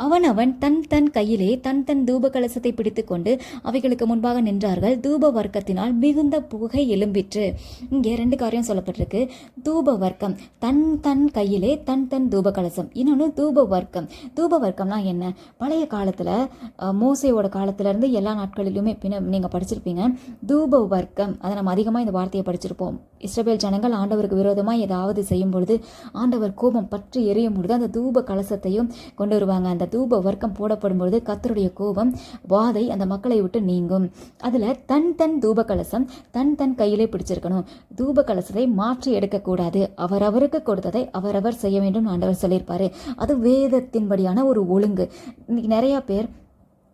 அவன் தன் தன் கையிலே தன் தன் தூப கலசத்தை பிடித்து கொண்டு அவைகளுக்கு முன்பாக நின்றார்கள். தூப வர்க்கத்தினால் மிகுந்த புகை எழும்பிற்று. இங்கே 2 காரியம் சொல்லப்பட்டிருக்கு. தூப வர்க்கம், தன் தன் கையிலே தன் தன் தூப கலசம். இன்னொன்று தூப வர்க்கம். தூப வர்க்கம்னா என்ன? பழைய காலத்தில் மோசையோட காலத்திலேருந்து எல்லா நாட்களிலுமே நீங்கள் படிச்சிருப்பீங்க. தூப வர்க்கம், அதை நம்ம அதிகமாக இந்த வார்த்தையை படிச்சிருப்போம். இஸ்ரவேல் ஜனங்கள் ஆண்டவருக்கு விரோதமாக ஏதாவது செய்யும் பொழுது, ஆண்டவர் கோபம் பற்றி எரியும் பொழுது அந்த தூப கலசத்தையும் கொண்டு வருவாங்க. அந்த தூப வர்க்கம் போடப்படும் பொழுது கர்த்தருடைய கோபம், வாதை அந்த மக்களை விட்டு நீங்கும். அதில் தன் தன் தூப கலசம் தன் தன் கையிலே பிடிச்சிருக்கணும். தூப கலசத்தை மாற்றி எடுக்கக்கூடாது. அவரவருக்கு கொடுத்ததை அவரவர் செய்ய வேண்டும் ஆண்டவர் சொல்லியிருப்பாரு. அது வேதத்தின்படியான ஒரு ஒழுங்கு. இன்னைக்கு நிறையா பேர்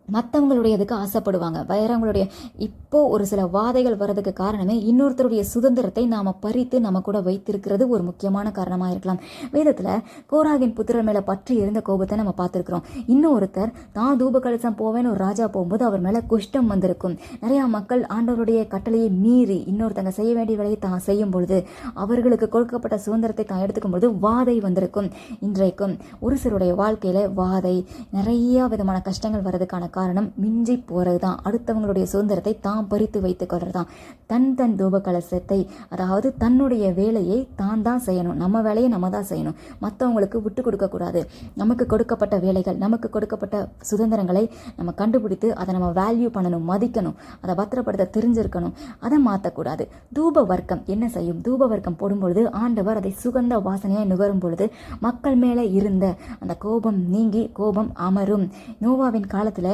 மற்றவங்களுடையதுக்கு ஆசைப்படுவாங்க. வேறவங்களுடைய இப்போ ஒரு சில வாதைகள் வர்றதுக்கு காரணமே இன்னொருத்தருடைய சுதந்திரத்தை நாம் பறித்து நம்ம கூட வைத்திருக்கிறது ஒரு முக்கியமான காரணமாக இருக்கலாம். வேதத்தில் கோராகின் புத்திரர் மேலே பற்றி இருந்த கோபத்தை நம்ம பார்த்துருக்குறோம். இன்னொருத்தர் தான் தூப கலசம் போவேன்னு ஒரு ராஜா போகும்போது அவர் மேலே குஷ்டம் வந்திருக்கும். நிறையா மக்கள் ஆண்டவருடைய கட்டளையை மீறி இன்னொருத்தங்க செய்ய வேண்டிய வேலையை தான் செய்யும் பொழுது, அவர்களுக்கு கொடுக்கப்பட்ட சுதந்திரத்தை தான் எடுத்துக்கும் பொழுது வாதை வந்திருக்கும். இன்றைக்கும் ஒரு சிலருடைய வாழ்க்கையில் வாதை, நிறைய விதமான கஷ்டங்கள் வர்றதுக்கான காரணம் மிஞ்சி போகிறது தான். அடுத்தவங்களுடைய சுதந்திரத்தை தான் பறித்து வைத்துக் கொள்றது தான். தன் தன் தூப கலசத்தை, அதாவது தன்னுடைய வேலையை தான் தான் செய்யணும். நம்ம வேலையை நம்ம தான் செய்யணும். மற்றவங்களுக்கு விட்டு கொடுக்கக்கூடாது. நமக்கு கொடுக்கப்பட்ட வேலைகள், நமக்கு கொடுக்கப்பட்ட சுதந்திரங்களை நம்ம கண்டுபிடித்து அதை நம்ம வேல்யூ பண்ணணும், மதிக்கணும், அதை பத்திரப்படுத்த தெரிஞ்சிருக்கணும். அதை மாற்றக்கூடாது. தூப வர்க்கம் என்ன செய்யும்? தூப வர்க்கம் போடும்பொழுது ஆண்டவர் அதை சுகந்த வாசனையாய் நுகரும் பொழுது மக்கள் மேலே இருந்த அந்த கோபம் நீங்கி கோபம் அமரும். நோவாவின் காலத்தில்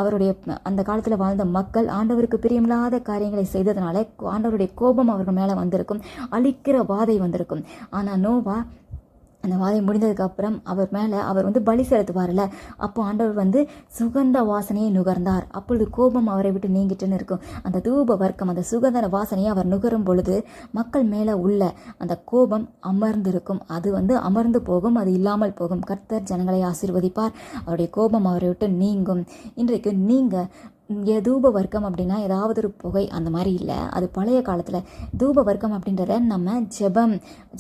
அவருடைய அந்த காலத்தில் வாழ்ந்த மக்கள் ஆண்டவருக்கு பிரியமில்லாத காரியங்களை செய்ததுனால ஆண்டவருடைய கோபம் அவர்கள் மேலே வந்திருக்கும். அழிக்கிற வாதை வந்திருக்கும். ஆனால் நோவா அந்த வாதை முடிந்ததுக்கு அப்புறம் அவர் பலி செலுத்துவார்ல, அப்போ ஆண்டவர் சுகந்த வாசனையை நுகர்ந்தார். அப்பொழுது கோபம் அவரை விட்டு நீங்கிட்டுன்னு இருக்கும். அந்த தூப வர்க்கம், அந்த சுகந்த வாசனையை அவர் நுகரும் பொழுது மக்கள் மேலே உள்ள அந்த கோபம் அமர்ந்திருக்கும். அது அமர்ந்து போகும், அது இல்லாமல் போகும். கர்த்தர் ஜனங்களை ஆசீர்வதிப்பார். அவருடைய கோபம் அவரை விட்டு நீங்கும். இன்றைக்கு நீங்கள் தூப வர்க்கம் அப்படின்னா ஏதாவது ஒரு புகை அந்த மாதிரி இல்லை. அது பழைய காலத்தில் தூப வர்க்கம் அப்படின்றத நம்ம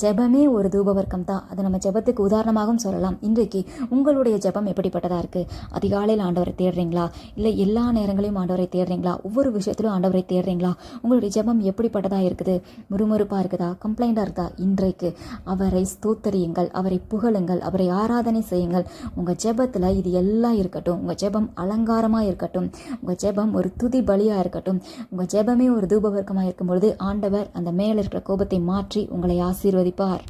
ஜெபமே ஒரு தூப வர்க்கம் தான். அதை நம்ம ஜெபத்துக்கு உதாரணமாகவும் சொல்லலாம். இன்றைக்கு உங்களுடைய ஜெபம் எப்படிப்பட்டதாக இருக்குது? அதிகாலையில் ஆண்டவரை தேடுறீங்களா? இல்லை எல்லா நேரங்களையும் ஆண்டவரை தேடுறீங்களா? ஒவ்வொரு விஷயத்திலும் ஆண்டவரை தேடுறீங்களா? உங்களுடைய ஜெபம் எப்படிப்பட்டதாக இருக்குது? முறுமுறுப்பாக இருக்குதா? கம்ப்ளைண்டாக இருக்குதா? இன்றைக்கு அவரை ஸ்தோத்தரியுங்கள், அவரை புகழுங்கள், அவரை ஆராதனை செய்யுங்கள். உங்கள் ஜெபத்தில் இது எல்லாம் இருக்கட்டும். உங்கள் ஜெபம் அலங்காரமாக இருக்கட்டும். உங்கள் ஜெபம் ஒரு துதி பலியாக இருக்கட்டும். உங்கள் ஜெபமே ஒரு தூபவர்க்கமாக இருக்கும் பொழுது ஆண்டவர் அந்த மேலே இருக்கிற கோபத்தை மாற்றி உங்களை ஆசீர்வதிப்பார்.